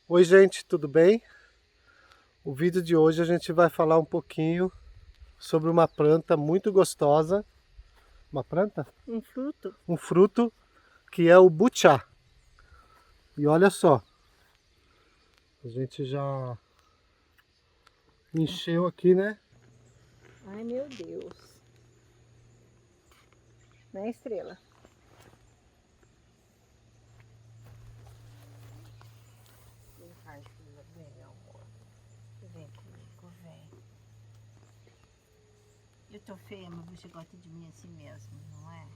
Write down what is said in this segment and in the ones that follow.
Oi gente, tudo bem? O vídeo de hoje a gente vai falar um pouquinho sobre uma planta muito gostosa. Uma planta? Um fruto? Um fruto que é o buchá. E olha só, a gente já encheu aqui, né? Ai, meu Deus. Né, Estrela? Vem cá, Estrela. Vem, meu amor. Vem comigo, vem. Eu tô feia, mas você gosta de mim assim mesmo, não é?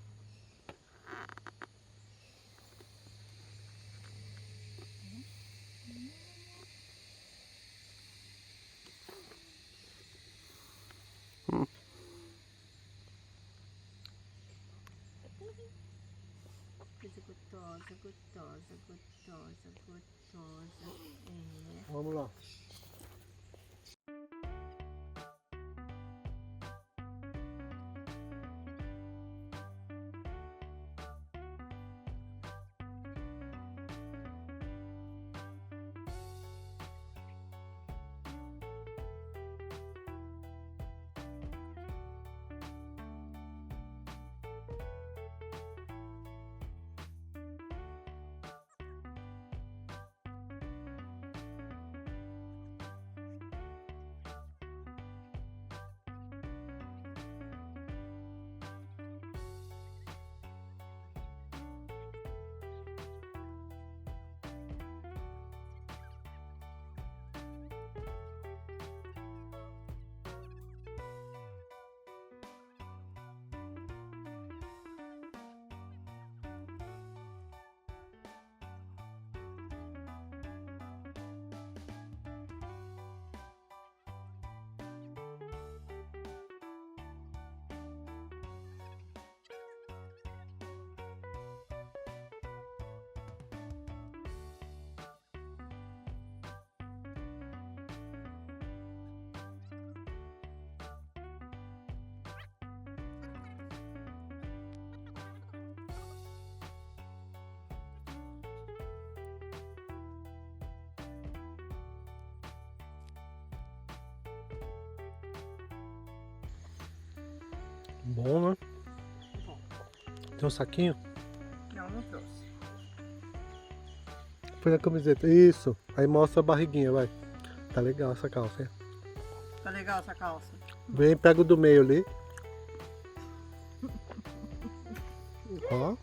Coisa gostosa, gostosa, gostosa, gostosa. É. Vamos lá. Bom, né? Bom, Tem um saquinho? não trouxe. Põe na camiseta. Isso. Aí mostra a barriguinha, vai. Tá legal essa calça, hein? Tá legal essa calça? Vem, pega o do meio ali. Ó.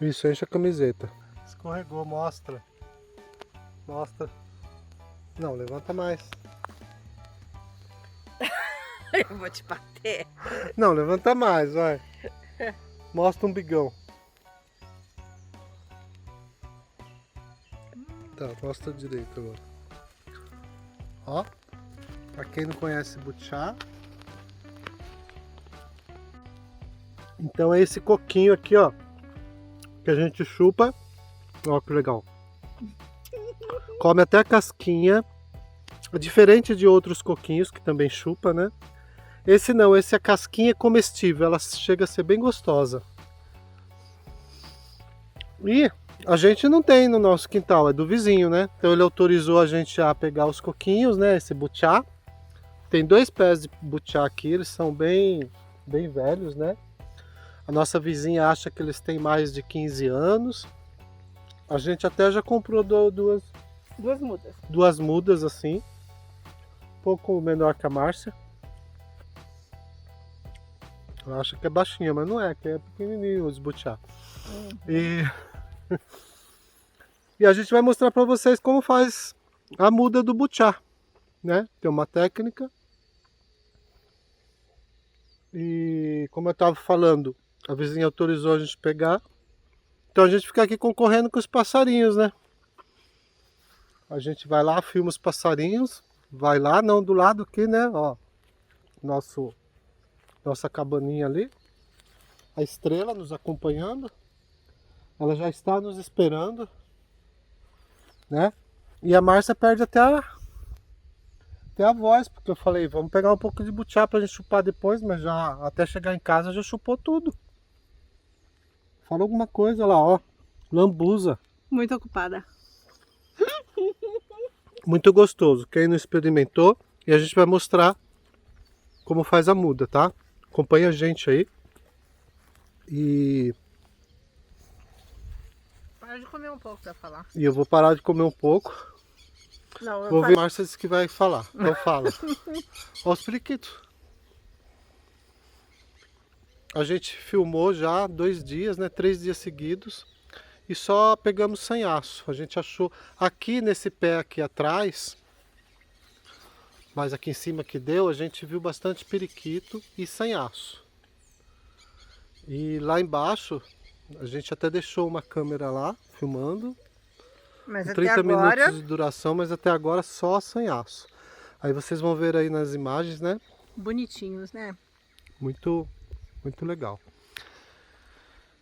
Isso, enche a camiseta. Escorregou, mostra. Mostra. Não, levanta mais. Eu vou te bater. Não, levanta mais, vai. Mostra um bigão. Tá, mostra direito agora. Ó. Pra quem não conhece buchá. Então é esse coquinho aqui, ó. Que a gente chupa. Ó que legal. Come até a casquinha. Diferente de outros coquinhos que também chupa, né? Esse não, esse a casquinha é comestível. Ela chega a ser bem gostosa. E a gente não tem no nosso quintal, é do vizinho, né? Então ele autorizou a gente a pegar os coquinhos, né? Esse buchá. Tem 2 pés de buchá aqui, eles são bem velhos, né? A nossa vizinha acha que eles têm mais de 15 anos. A gente até já comprou Duas mudas. duas mudas assim. Um pouco menor que a Márcia. Ela acha que é baixinha, mas não é, que é pequenininho os buchá. E... e a gente vai mostrar para vocês como faz a muda do buchá, né? Tem uma técnica. E como eu estava falando, a vizinha autorizou a gente pegar. Então a gente fica aqui concorrendo com os passarinhos, né? A gente vai lá, filma os passarinhos. Vai lá, não do lado aqui, né? Ó, nossa cabaninha ali. A Estrela nos acompanhando. Ela já está nos esperando, né? E a Márcia perde até ter a voz, porque eu falei, vamos pegar um pouco de butiá pra gente chupar depois, mas já até chegar em casa já chupou tudo. Fala alguma coisa lá, ó. Lambuza. Muito ocupada. Muito gostoso. Quem não experimentou, e a gente vai mostrar como faz a muda, tá? Acompanha a gente aí. E Para de comer um pouco pra falar. eu vou parar de comer um pouco. Não, eu Vou ver. Márcia disse que vai falar. Então fala. Ó os periquitos. A gente filmou já 2 dias, né? 3 dias seguidos. E só pegamos sanhaço. A gente achou aqui nesse pé aqui atrás, mas aqui em cima que deu, a gente viu bastante periquito e sanhaço. E lá embaixo, a gente até deixou uma câmera lá, filmando. Mas até 30 agora... minutos de duração, mas até agora só sanhaço. Aí vocês vão ver aí nas imagens, né? Bonitinhos, né? Muito legal.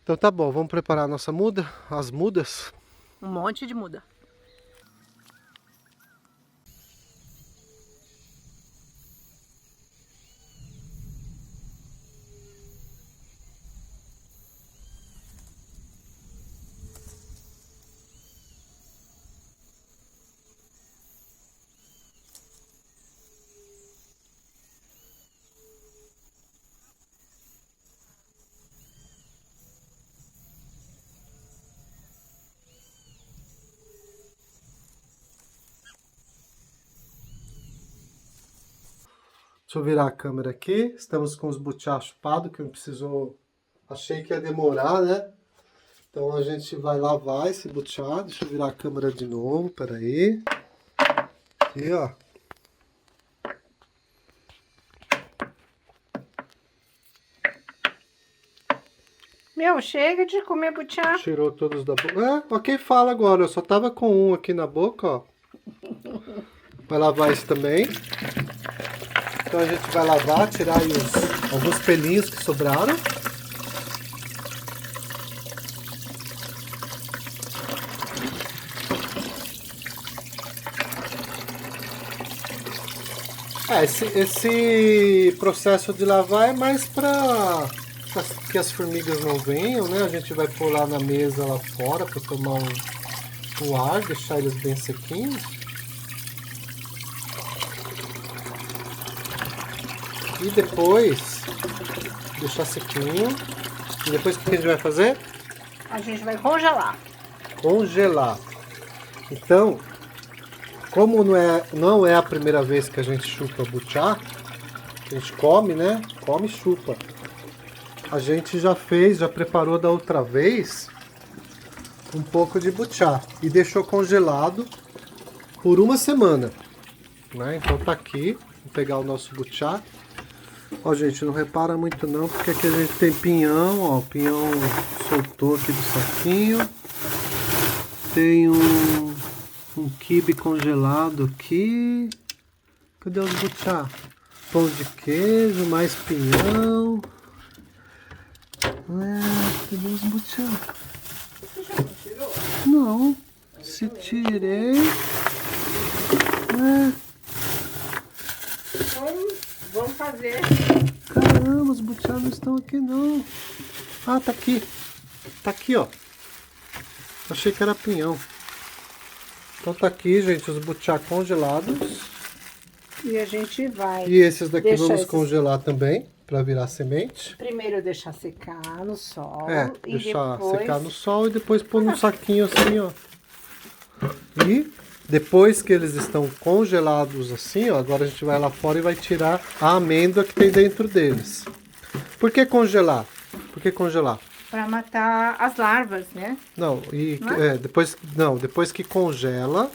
Então tá bom, vamos preparar a nossa muda, as mudas. Um monte de muda. Deixa eu virar a câmera aqui. Estamos com os butiá chupados, que não precisou... Achei que ia demorar, né? Então a gente vai lavar esse butiá. Deixa eu virar a câmera de novo, peraí. Aqui, ó. Meu, chega de comer butiá. Tirou todos da boca. É, ok, fala agora. Eu só tava com um aqui na boca, ó. Vai lavar esse também. Então a gente vai lavar, tirar aí alguns pelinhos que sobraram. Esse processo de lavar é mais para que as formigas não venham, né? A gente vai pôr lá na mesa lá fora para tomar um ar, deixar eles bem sequinhos. E depois deixar sequinho. E depois o que a gente vai fazer? A gente vai congelar. Congelar. Então, como não é a primeira vez que a gente chupa butiá, a gente come, né? Come e chupa. A gente já preparou da outra vez um pouco de butiá e deixou congelado por 1 semana, né? Então tá aqui, vou pegar o nosso butiá. Ó, gente, não repara muito não, porque aqui a gente tem pinhão, ó, o pinhão soltou aqui do saquinho. Tem um quibe congelado aqui. Cadê os butiá? Pão de queijo, mais pinhão. Cadê os butiá? Você já não tirou? Não, se tirei. Então, vamos fazer. Caramba, os butiá não estão aqui não. Ah, tá aqui. Tá aqui, ó. Achei que era pinhão. Então tá aqui, gente, os butiá congelados. E a gente vai... E esses daqui deixar vamos congelar também, para virar semente. Primeiro deixar secar no sol. E deixar depois... secar no sol e depois pôr num saquinho assim, ó. E depois que eles estão congelados assim, ó, agora a gente vai lá fora e vai tirar a amêndoa que tem dentro deles. Por que congelar? Por que congelar? Para matar as larvas, né? Não, depois que congela,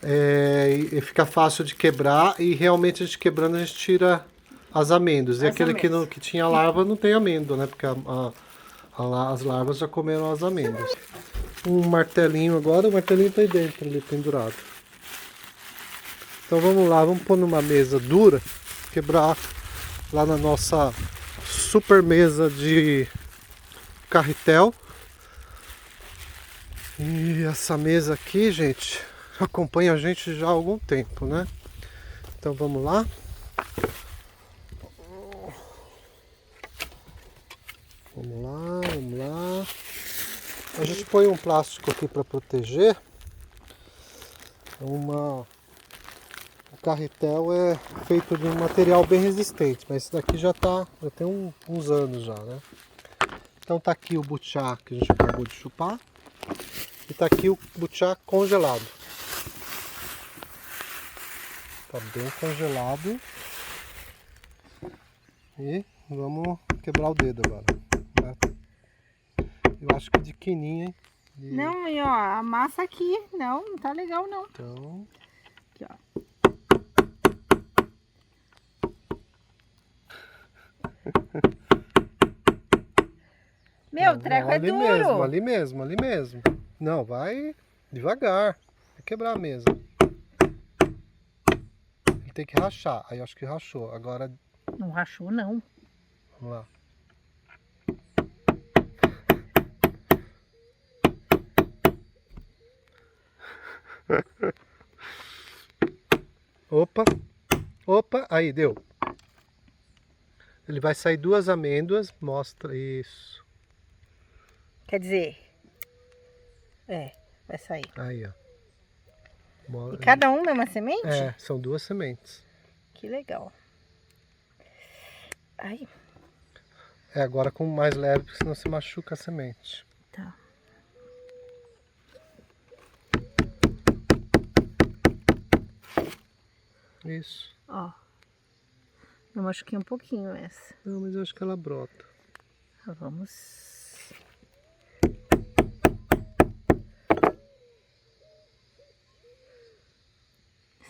e fica fácil de quebrar e realmente a gente quebrando a gente tira as amêndoas. E aquele que tinha larva não tem amêndoa, né? Porque as larvas já comeram as amêndoas. Um martelinho agora, o martelinho tá aí dentro ali pendurado. Então vamos lá, vamos pôr numa mesa dura, quebrar lá na nossa super mesa de carretel. E essa mesa aqui, gente, acompanha a gente já há algum tempo, né? Então vamos lá. Vamos lá, vamos lá. A gente põe um plástico aqui para proteger. O carretel é feito de um material bem resistente, mas esse daqui já tem uns anos já, né? Então tá aqui o butiá que a gente acabou de chupar e tá aqui o butiá congelado. Tá bem congelado. E vamos quebrar o dedo agora. Eu acho que de quininha, hein? Não, e ó, amassa aqui. Não tá legal não. Então... Aqui, ó. Meu, o treco é ali duro. mesmo, ali mesmo, ali mesmo. Não, vai devagar. Vai quebrar a mesa. Ele tem que rachar. Aí eu acho que rachou. Agora... Não rachou, não. Vamos lá. Opa, opa, aí deu. Ele vai sair 2 amêndoas, mostra isso. Quer dizer, vai sair. Aí, ó. E cada um mesma semente? É, são 2 sementes. Que legal. Ai, É, agora com mais leve, porque senão você machuca a semente. tá. Isso. Ó, eu machuquei um pouquinho essa. Não, mas eu acho que ela brota. Vamos.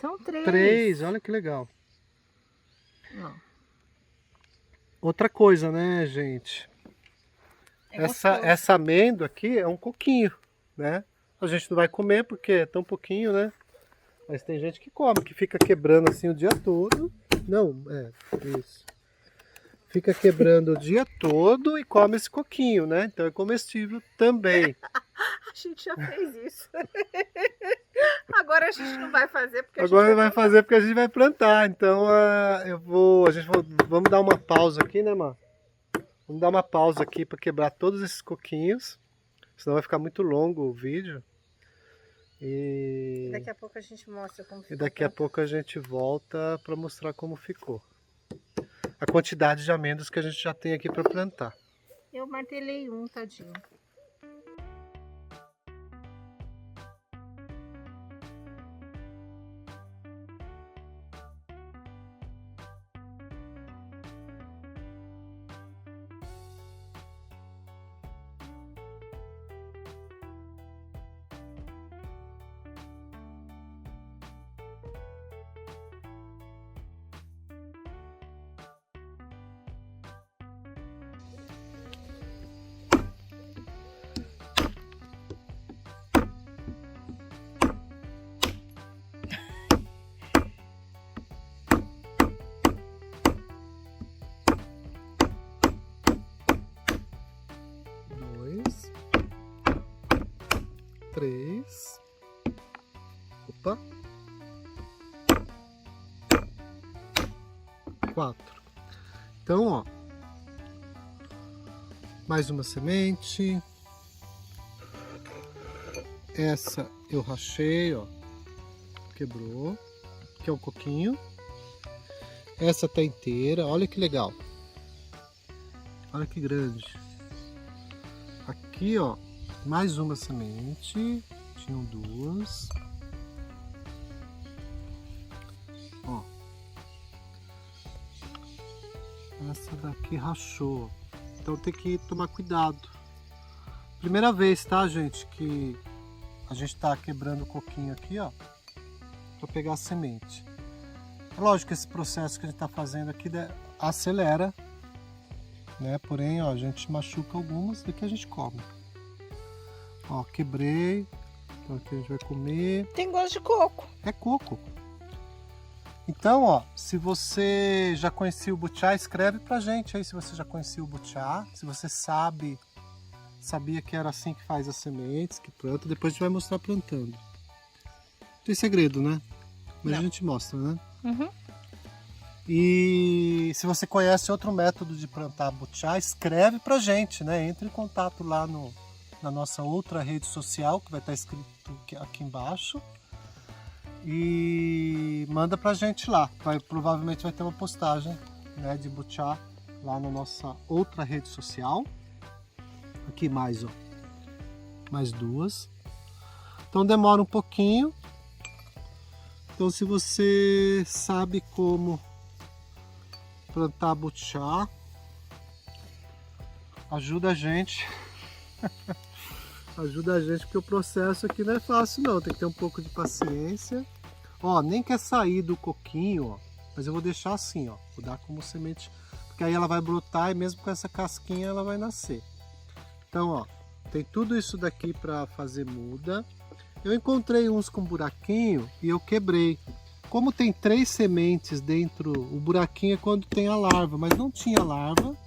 São 3. 3, olha que legal. Ó. Outra coisa, né, gente? Essa amêndoa aqui é um coquinho, né? A gente não vai comer porque é tão pouquinho, né? Mas tem gente que come, que fica quebrando assim o dia todo. Não, isso. Fica quebrando o dia todo e come esse coquinho, né? Então é comestível também. A gente já fez isso. Agora a gente não vai fazer porque Agora vai fazer porque a gente vai plantar. Então vamos dar uma pausa aqui, né, Mar? Vamos dar uma pausa aqui para quebrar todos esses coquinhos. Senão vai ficar muito longo o vídeo. E daqui a pouco a gente mostra como ficou. E daqui a pouco a gente volta para mostrar como ficou. A quantidade de amêndoas que a gente já tem aqui para plantar. Eu martelei um, tadinho. Três. Opa. 4. Então, ó. Mais uma semente. Essa eu rachei, ó. Quebrou. Que é um coquinho. Essa tá inteira. Olha que legal. Olha que grande. Aqui, ó. Mais uma semente. Tinham 2. Ó. Essa daqui rachou. Então tem que tomar cuidado. Primeira vez, tá, gente? Que a gente tá quebrando o coquinho aqui, ó. Pra pegar a semente. É lógico que esse processo que a gente tá fazendo aqui acelera. Né? Porém, ó, a gente machuca algumas e que a gente come. Ó, quebrei. Então aqui a gente vai comer. Tem gosto de coco. É coco. Então, ó, se você já conhecia o butiá, escreve pra gente aí se você já conhecia o butiá. Se você sabia que era assim que faz as sementes, que planta. Depois a gente vai mostrar plantando. Tem segredo, né? Mas Não. a gente mostra, né? Uhum. E se você conhece outro método de plantar butiá, escreve pra gente, né? Entre em contato lá na nossa outra rede social, que vai estar escrito aqui embaixo. E manda pra gente lá. Provavelmente vai ter uma postagem, né, de butiá lá na nossa outra rede social. Aqui mais, ó. Mais duas. Então demora um pouquinho. Então se você sabe como plantar butiá, ajuda a gente. Ajuda a gente, porque o processo aqui não é fácil não, tem que ter um pouco de paciência. Ó, nem quer sair do coquinho, ó, mas eu vou deixar assim, ó, vou dar como semente, porque aí ela vai brotar e mesmo com essa casquinha ela vai nascer. Então, ó, tem tudo isso daqui para fazer muda. Eu encontrei uns com buraquinho e eu quebrei. Como tem 3 sementes dentro, o buraquinho é quando tem a larva, mas não tinha larva.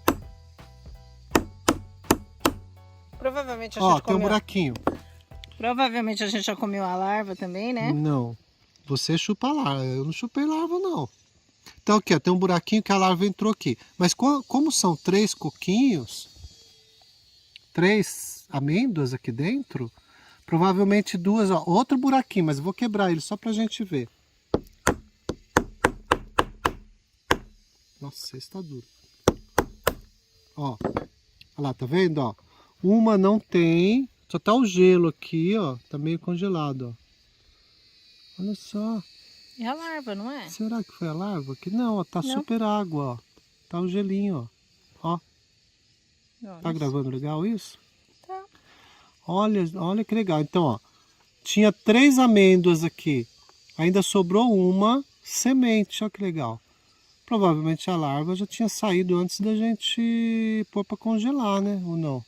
Provavelmente a Ó, gente tem um comeu. buraquinho. Provavelmente a gente já comeu a larva também, né? Não, você chupa a larva, eu não chupei larva não. Então aqui, ó, tem um buraquinho que a larva entrou aqui. Mas como são 3 coquinhos, 3 amêndoas aqui dentro, provavelmente 2, ó, outro buraquinho, mas eu vou quebrar ele só pra gente ver. Nossa, esse tá duro. Ó, olha lá, tá vendo, ó? Uma não tem, só tá o gelo aqui, ó, tá meio congelado, ó. Olha só. É a larva, não é? Será que foi a larva? Que não, ó, tá Não. super água, ó. Tá o gelinho, ó. Ó, Não, tá gravando legal isso? Tá. Olha que legal. Então, ó, tinha 3 amêndoas aqui. Ainda sobrou uma semente, olha que legal. Provavelmente a larva já tinha saído antes da gente pôr pra congelar, né? Ou não?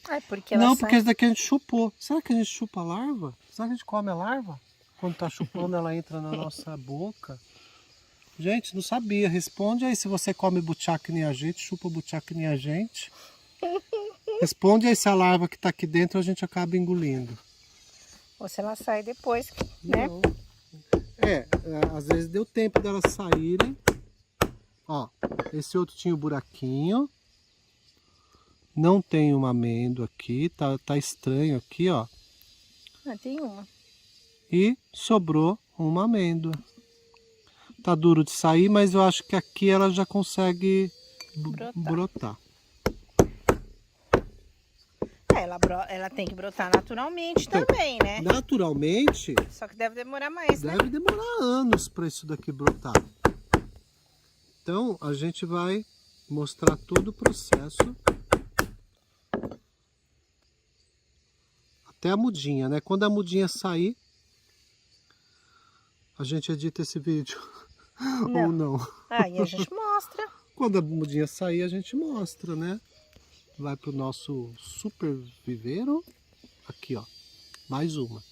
É porque ela Não, sai. porque esse daqui a gente chupou. Será que a gente chupa a larva? Será que a gente come a larva? Quando tá chupando, ela entra na nossa boca. Gente, não sabia. Responde aí se você come butiá que nem a gente, chupa butiá que nem a gente. Responde aí se a larva que tá aqui dentro a gente acaba engolindo. Ou se ela sai depois, né? Não. Às vezes deu tempo delas saírem. Ó, esse outro tinha o buraquinho. Não tem uma amêndoa aqui, tá estranho aqui, ó. Ah, tem uma. E sobrou uma amêndoa. Tá duro de sair, mas eu acho que aqui ela já consegue brotar. Ela tem que brotar naturalmente Então, também, né? Naturalmente, Só que deve demorar mais, né? deve demorar anos para isso daqui brotar. Então, a gente vai mostrar todo o processo. Até a mudinha, né? Quando a mudinha sair, a gente edita esse vídeo. Ou não. Aí a gente mostra. Quando a mudinha sair, a gente mostra, né? Vai pro nosso super viveiro. Aqui, ó. Mais uma.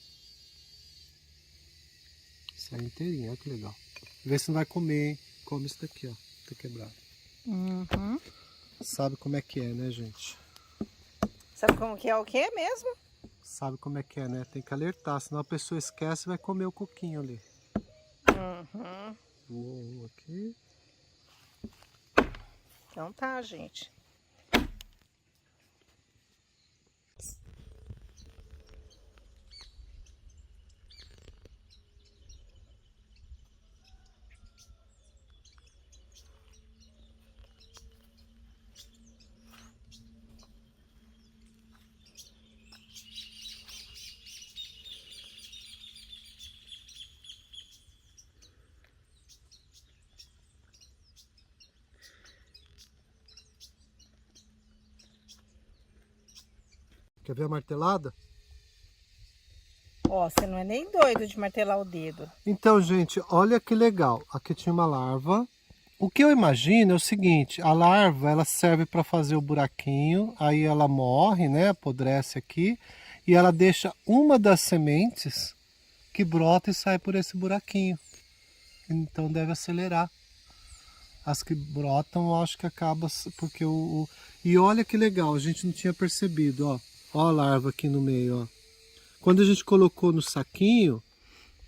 Sai inteirinha, olha que legal. Vê se não vai comer, hein? Come isso daqui, ó. Tá quebrado. Uhum. Sabe como é que é, né, gente? Sabe como que é o que mesmo? Sabe como é que é, né? Tem que alertar, senão a pessoa esquece e vai comer o coquinho ali. Uhum. Vou aqui. Então tá, gente. Quer ver a martelada? Ó, você não é nem doido de martelar o dedo. Então, gente, olha que legal. Aqui tinha uma larva. O que eu imagino é o seguinte, a larva ela serve para fazer o buraquinho, aí ela morre, né, apodrece aqui, e ela deixa uma das sementes que brota e sai por esse buraquinho. Então deve acelerar. As que brotam, eu acho que acaba porque E olha que legal, a gente não tinha percebido, ó. Ó a larva aqui no meio, ó. Quando a gente colocou no saquinho,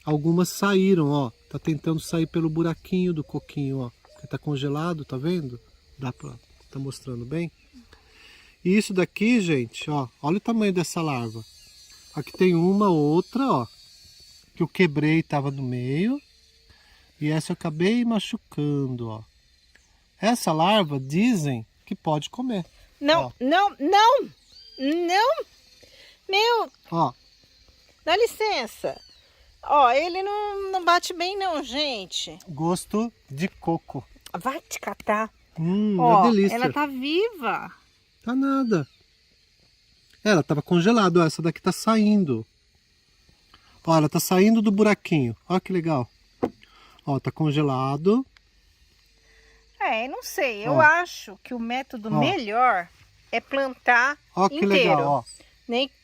algumas saíram, ó. Tá tentando sair pelo buraquinho do coquinho, ó. Que tá congelado, tá vendo? Tá mostrando bem? E isso daqui, gente, ó. Olha o tamanho dessa larva. Aqui tem uma outra, ó. Que eu quebrei, tava no meio. E essa eu acabei machucando, ó. Essa larva dizem que pode comer. Não, ó. não, não! Não! Meu, Ó, dá licença. Ó, ele não bate bem não, gente. gosto de coco. Vai te catar. Uma delícia. Ela tá viva. Tá nada. Ela tava congelada, ó, essa daqui tá saindo. Ó, ela tá saindo do buraquinho. Ó que legal. Ó, tá congelado. Não sei. Eu Ó. acho que o método melhor é plantar Ó que inteiro. legal, ó.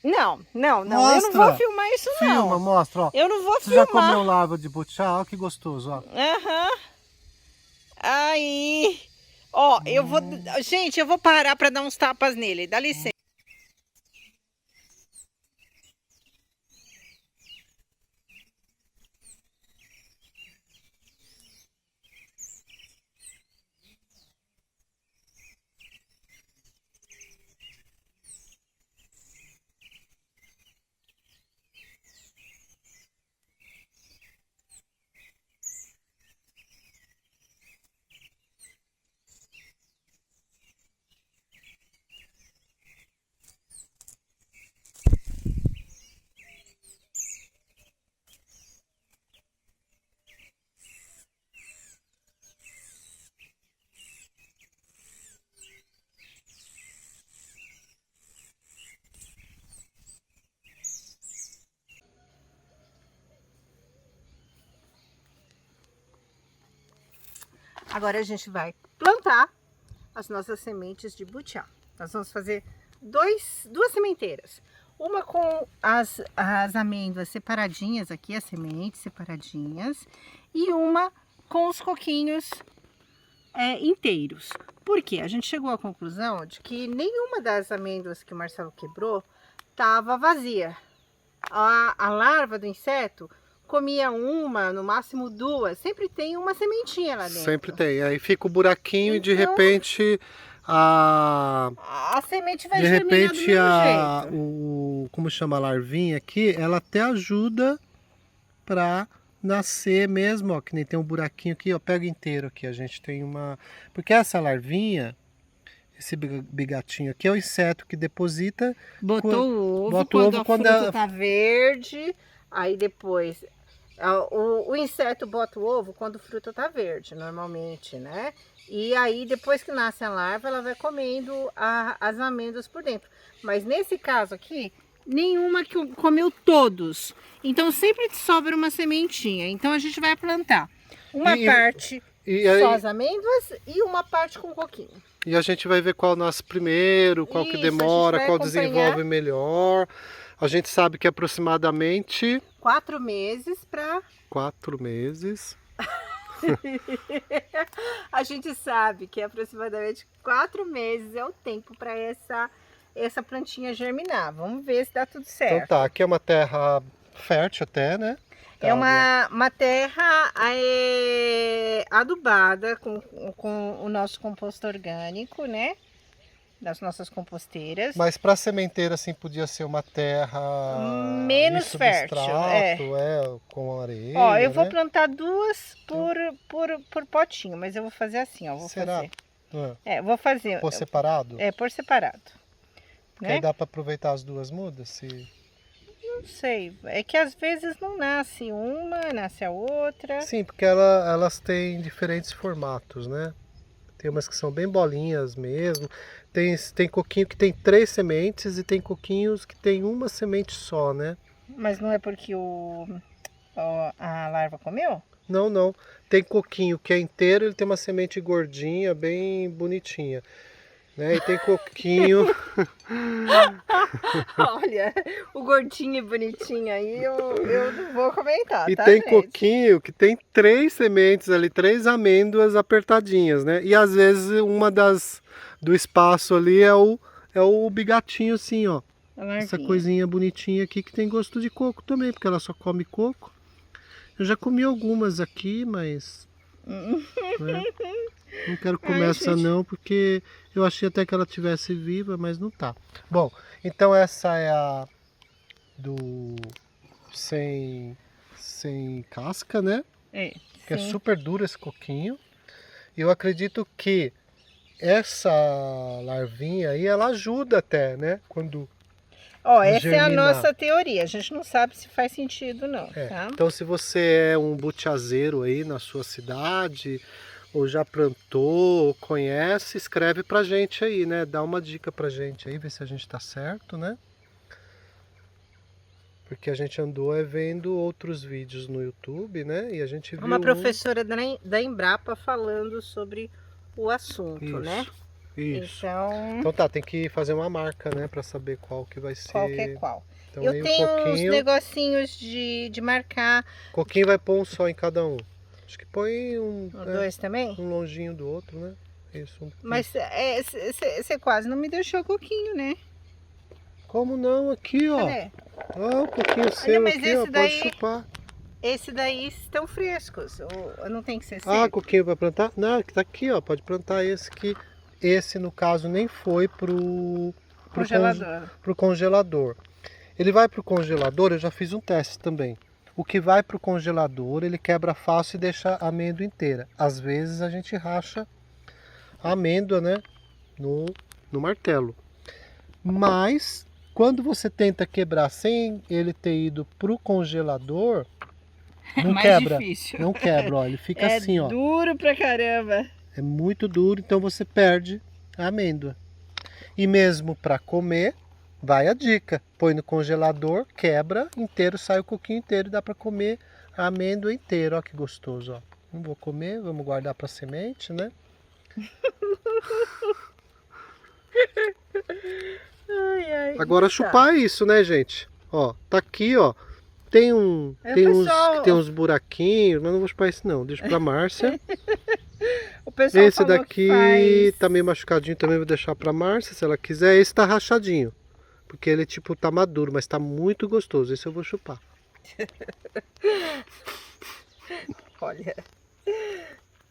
Não. Eu não Mostra. vou filmar isso não. Filma, mostra, ó. Eu não vou Você já filmar. comeu larva de butiá? Ó que gostoso, ó. Aham. Aí. Ó, eu vou... Gente, eu vou parar para dar uns tapas nele. Dá licença. Agora a gente vai plantar as nossas sementes de butiá. Nós vamos fazer duas sementeiras. Uma com as amêndoas separadinhas aqui, as sementes separadinhas. E uma com os coquinhos inteiros. Por quê? A gente chegou à conclusão de que nenhuma das amêndoas que o Marcelo quebrou estava vazia. A larva do inseto comia uma, no máximo duas. Sempre tem uma sementinha lá dentro. Sempre tem. Aí fica o buraquinho e de Então, repente a semente vai germinar do mesmo jeito. como chama a larvinha aqui, ela até ajuda para nascer mesmo, ó, que nem tem um buraquinho aqui, ó, pega inteiro aqui, a gente tem uma... Porque essa larvinha, esse bigatinho aqui é o inseto que deposita... Botou o ovo, bota o quando ovo a quando fruta tá verde, aí depois... O inseto bota o ovo quando a fruta tá verde, normalmente, né? E aí, depois que nasce a larva, ela vai comendo as amêndoas por dentro. Mas nesse caso aqui, nenhuma que comeu todos. Então, sempre sobra uma sementinha. Então, a gente vai plantar uma parte só as amêndoas e uma parte com coquinho. E a gente vai ver qual nasce primeiro, qual que demora, qual desenvolve melhor. A gente sabe que aproximadamente... 4 meses para... 4 meses. A gente sabe que aproximadamente 4 meses é o tempo para essa plantinha germinar. Vamos ver se dá tudo certo. Então tá, aqui é uma terra fértil até, né? É uma terra adubada com o nosso composto orgânico, né? Das nossas composteiras. Mas para sementeira assim podia ser uma terra menos fértil, com areia. Ó, eu vou plantar 2 por potinho, mas eu vou fazer assim, ó, Será? Vou fazer. Por separado? Por separado. Porque aí dá para aproveitar as duas mudas? Não sei, é que às vezes não nasce uma, nasce a outra. Sim, porque elas têm diferentes formatos, né? Tem umas que são bem bolinhas mesmo. Tem coquinho que tem 3 sementes e tem coquinhos que tem uma semente só, né? Mas não é porque a larva comeu? Não. Tem coquinho que é inteiro, ele tem uma semente gordinha, bem bonitinha. Né? E tem coquinho... Olha, o gordinho e bonitinho aí eu não vou comentar, E tá, tem gente? coquinho que tem 3 sementes ali, 3 amêndoas apertadinhas, né? E às vezes uma do espaço ali é o bigatinho assim, ó. Essa coisinha bonitinha aqui que tem gosto de coco também, porque ela só come coco. Eu já comi algumas aqui, mas né, não quero comer Ai, essa gente. não, porque eu achei até que ela tivesse viva, mas não tá. Bom, então essa é a do sem casca, né? É, Que é sim. super duro esse coquinho. E eu acredito que essa larvinha aí, ela ajuda até, né? Quando Ó, a essa é a germinar. nossa teoria. A gente não sabe se faz sentido, não, É. tá? Então, se você é um butiazeiro aí na sua cidade, ou já plantou, ou conhece, escreve pra gente aí, né? Dá uma dica pra gente aí, ver se a gente tá certo, né? Porque a gente andou vendo outros vídeos no YouTube, né? E a gente viu Uma professora da Embrapa falando sobre o assunto, né? Isso. Então, Então tá, tem que fazer uma marca, né? Pra saber qual que vai qual que é ser. qual? Então Eu aí o tenho uns coquinho. negocinhos de marcar. O coquinho vai pôr um só em cada um. Acho que põe um, Dois também? um longinho do outro, né? Isso. Mas você quase não me deixou coquinho, né? Como não? Aqui, ó. Cadê? Ó, o coquinho Olha, seu mas aqui, ó. esse Pode daí, chupar. esse daí estão frescos. Ou não tem que ser Ah, seco? coquinho vai plantar? Não, tá aqui, ó. Pode plantar esse que. Esse, no caso, nem foi Congelador. pro congelador. Ele vai pro congelador, eu já fiz um teste também. O que vai pro congelador, ele quebra fácil e deixa a amêndoa inteira. Às vezes a gente racha a amêndoa, né, no martelo. Mas quando você tenta quebrar sem ele ter ido pro congelador, não Mais quebra. difícil. Não quebra, ó, ele fica É assim, ó. duro pra caramba. É muito duro, então você perde a amêndoa. E mesmo para comer, vai a dica. Põe no congelador, quebra inteiro, sai o coquinho inteiro e dá para comer a amêndoa inteira. Ó que gostoso, ó. Não vou comer, vamos guardar para semente, né? Ai, ai. Agora Tá. chupar é isso, né, gente? Ó, tá aqui, ó. Tem tem uns pessoal- que tem uns buraquinhos, mas não vou chupar esse não. Deixa pra Márcia. O pessoal Esse falou daqui que faz... tá meio machucadinho também, vou deixar pra Márcia, se ela quiser. Esse tá rachadinho, porque ele tipo tá maduro, mas tá muito gostoso. Esse eu vou chupar. Olha.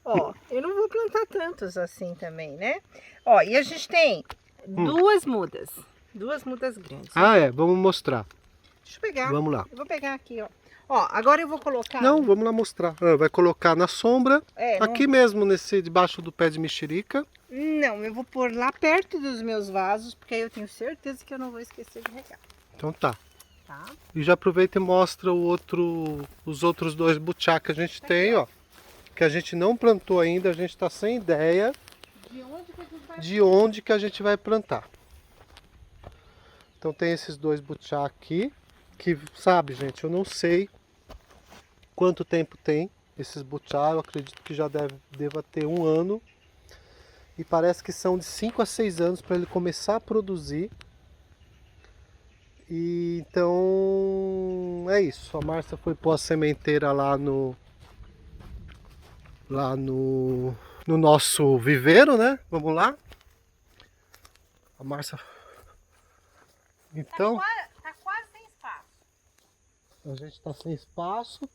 Ó, eu não vou plantar tantos assim também, né? Ó, e a gente tem duas mudas. Duas mudas grandes. Ah, é, vamos mostrar. Deixa eu pegar. Vamos lá. Eu vou pegar aqui, ó. Ó, agora eu vou colocar... Não, vamos lá mostrar. Ah, vai colocar na sombra, É, não- aqui mesmo, debaixo do pé de mexerica. Não, eu vou pôr lá perto dos meus vasos, porque aí eu tenho certeza que eu não vou esquecer de regar, Então tá. tá? E já aproveita e mostra os outros dois butiá que a gente tem, ó. Que a gente não plantou ainda, a gente tá sem ideia De onde que a gente vai... de onde que a gente vai plantar. Então tem esses dois butiá aqui, que sabe, gente, eu não sei quanto tempo tem esses butiá, eu acredito que já deva ter 1 ano. E parece que são de 5 a 6 anos para ele começar a produzir. E então é isso. A Márcia foi pôr a sementeira lá no nosso viveiro, né? Vamos lá. A Márcia. Então, Tá quase sem espaço. a gente está sem espaço.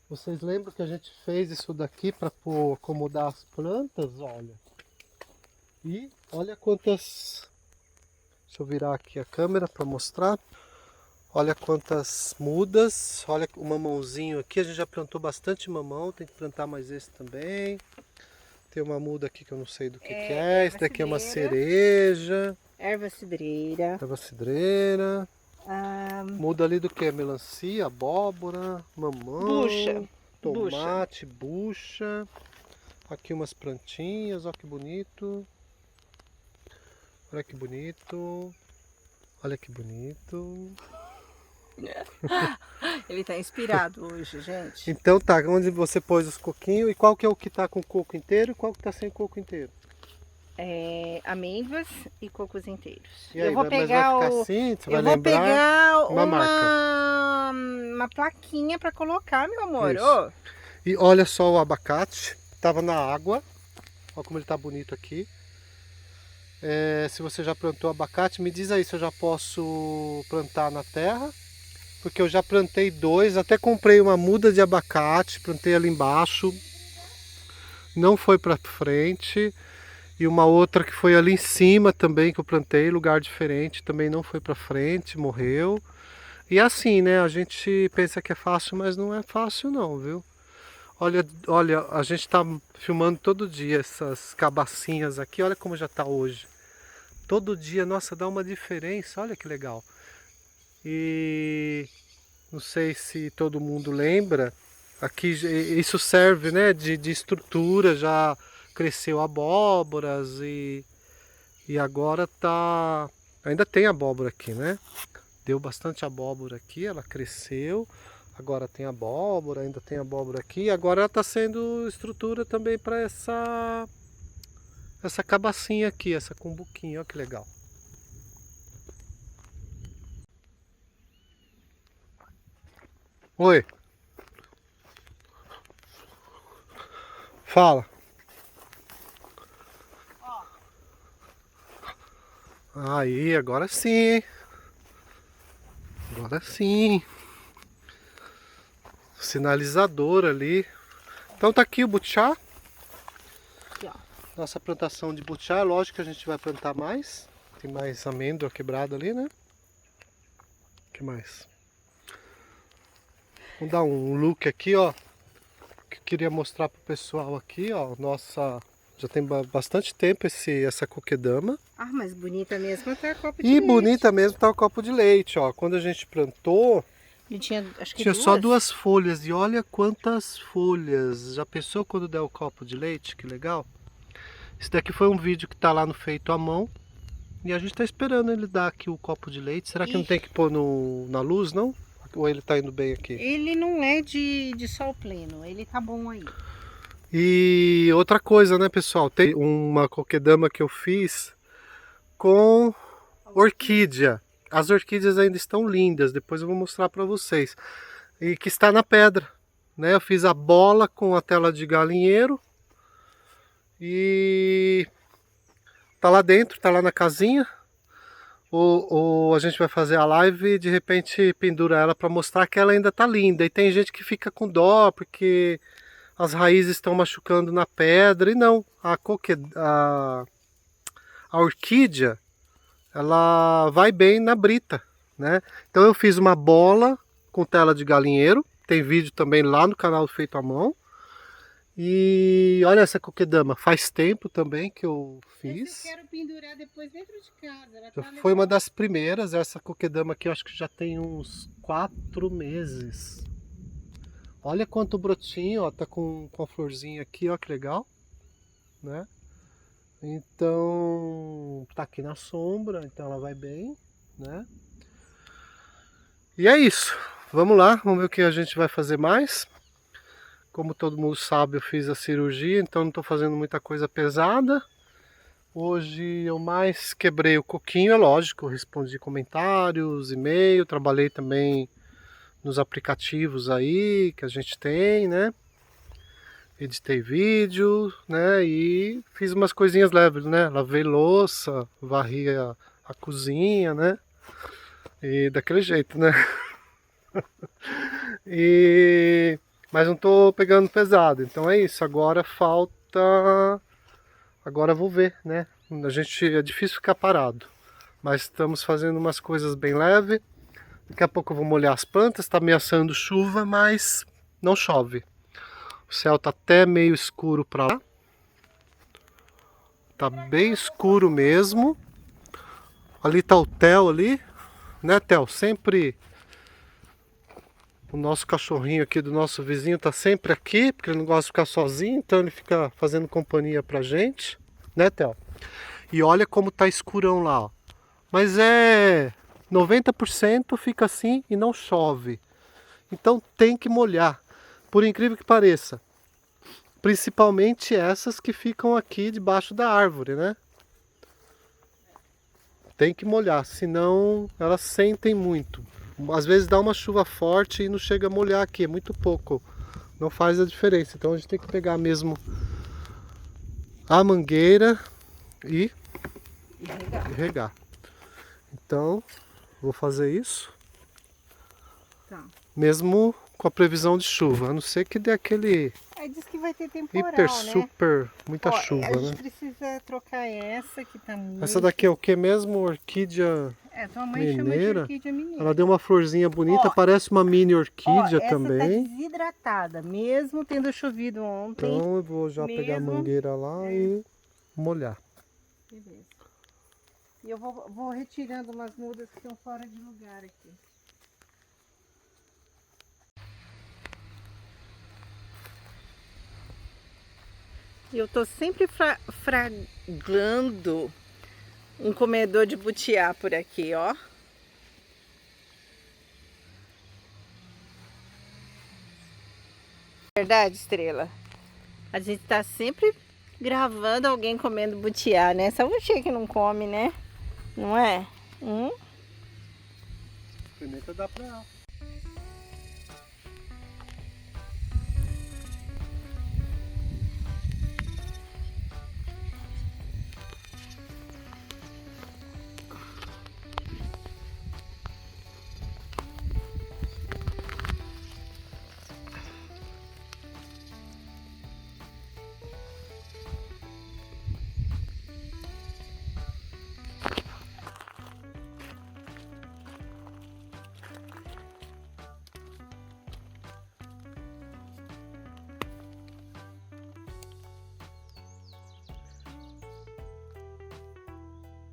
Vocês lembram que a gente fez isso daqui para acomodar as plantas? Olha. E olha quantas... Deixa eu virar aqui a câmera para mostrar. Olha quantas mudas. Olha o mamãozinho aqui. A gente já plantou bastante mamão. Tem que plantar mais esse também. Tem uma muda aqui que eu não sei do que é. Esse daqui é uma cereja. Erva cidreira. Erva cidreira. Ah, Muda ali do que? Melancia, abóbora, mamão. Bucha. Tomate, bucha. Aqui umas plantinhas. Olha que bonito. Olha que bonito. Olha que bonito. ele tá inspirado hoje, gente. Então tá, onde você pôs os coquinhos e qual que é o que tá com coco inteiro e qual que tá sem coco inteiro? Amêndoas e cocos inteiros. E aí, eu vou mas vai pegar ficar o... assim? Você Eu vai vou lembrar pegar uma marca. uma plaquinha para colocar, meu amor. Isso. Ô, E olha só o abacate, tava na água. Olha como ele tá bonito aqui. Se você já plantou abacate, me diz aí se eu já posso plantar na terra porque eu já plantei 2, até comprei uma muda de abacate, plantei ali embaixo, não foi para frente, e uma outra que foi ali em cima também que eu plantei, lugar diferente, também não foi para frente, morreu. E assim, né, a gente pensa que é fácil, mas não é fácil não, viu? Olha, a gente tá filmando todo dia essas cabacinhas aqui, olha como já tá hoje. Todo dia, nossa, dá uma diferença, olha que legal. E não sei se todo mundo lembra, aqui isso serve, né, de estrutura, já cresceu abóboras e agora tá... Ainda tem abóbora aqui, né? Deu bastante abóbora aqui, ela cresceu. Agora tem abóbora, ainda tem abóbora aqui. Agora ela está sendo estrutura também para essa cabacinha aqui, essa cumbuquinha. Olha que legal. Oi. Fala. Aí, agora sim, hein? Agora sim. Sinalizador ali. Então tá aqui o butiá. Aqui, ó. Nossa plantação de butiá. Lógico que a gente vai plantar mais. Tem mais amêndoa quebrada ali, né? O que mais? Vamos dar um look aqui, ó. Que eu queria mostrar pro pessoal aqui, ó. Nossa, já tem bastante tempo essa coquedama. Ah, mas bonita mesmo tá a copa de E leite. bonita mesmo tá o copo de leite, ó. Quando a gente plantou, Ele tinha, acho que tinha só 2 folhas. E olha quantas folhas. Já pensou quando der o copo de leite? Que legal. Esse daqui foi um vídeo que tá lá no Feito à Mão. E a gente tá esperando ele dar aqui o copo de leite. Será que não tem que pôr na luz, não? Ou ele tá indo bem aqui? Ele não é de sol pleno, ele tá bom aí. E outra coisa, né, pessoal? Tem uma coquedama que eu fiz com orquídea. As orquídeas ainda estão lindas, depois eu vou mostrar para vocês. E que está na pedra, né? Eu fiz a bola com a tela de galinheiro e tá lá dentro, tá lá na casinha. Ou a gente vai fazer a live e de repente pendura ela para mostrar que ela ainda tá linda. E tem gente que fica com dó porque as raízes estão machucando na pedra. E não, a orquídea, ela vai bem na brita, né? Então eu fiz uma bola com tela de galinheiro. Tem vídeo também lá no canal Feito à Mão. E olha essa coquedama, faz tempo também que eu fiz. Eu quero pendurar depois dentro de casa. Ela Já tá foi uma das primeiras, essa coquedama aqui eu acho que já tem uns 4 meses. Olha quanto brotinho, ó, tá com a florzinha aqui, ó, que legal, né? Então, tá aqui na sombra, então ela vai bem, né? E é isso, vamos lá, vamos ver o que a gente vai fazer mais. Como todo mundo sabe, eu fiz a cirurgia, então não tô fazendo muita coisa pesada. Hoje eu mais quebrei o coquinho, é lógico, eu respondi comentários, e-mail, trabalhei também nos aplicativos aí que a gente tem, né? Editei vídeo, né? E fiz umas coisinhas leves, né? Lavei louça, varri a cozinha, né? E daquele jeito, né? Mas não tô pegando pesado, então é isso. Agora falta... Agora eu vou ver, né? É difícil ficar parado, mas estamos fazendo umas coisas bem leves. Daqui a pouco eu vou molhar as plantas, está ameaçando chuva, mas não chove. O céu tá até meio escuro para lá. Tá bem escuro mesmo. Ali tá o Theo ali, né, Theo? Sempre o nosso cachorrinho aqui do nosso vizinho tá sempre aqui, porque ele não gosta de ficar sozinho, então ele fica fazendo companhia pra gente, né, Theo? E olha como tá escurão lá, ó. Mas 90% fica assim e não chove. Então tem que molhar, por incrível que pareça. Principalmente essas que ficam aqui debaixo da árvore, né? Tem que molhar, senão elas sentem muito. Às vezes dá uma chuva forte e não chega a molhar aqui, é muito pouco. Não faz a diferença. Então a gente tem que pegar mesmo a mangueira e regar. Então, vou fazer isso. Tá. Mesmo com a previsão de chuva, a não ser que dê aquele Aí diz que vai ter temporal, hiper, né? super, muita Ó, chuva, a gente né? precisa trocar essa que tá muito... Essa daqui é o que mesmo? Orquídea tua mãe chama de mineira? orquídea mineira. Ela deu uma florzinha bonita, Ó, parece uma mini orquídea essa também. tá desidratada, mesmo tendo chovido ontem. Então eu vou já pegar a mesmo, mangueira lá e molhar. Beleza. E eu vou retirando umas mudas que estão fora de lugar aqui. E eu tô sempre fraglando um comedor de butiá por aqui, ó. Verdade, Estrela? A gente tá sempre gravando alguém comendo butiá, né? Só você que não come, né? Não é? Pimenta dá pra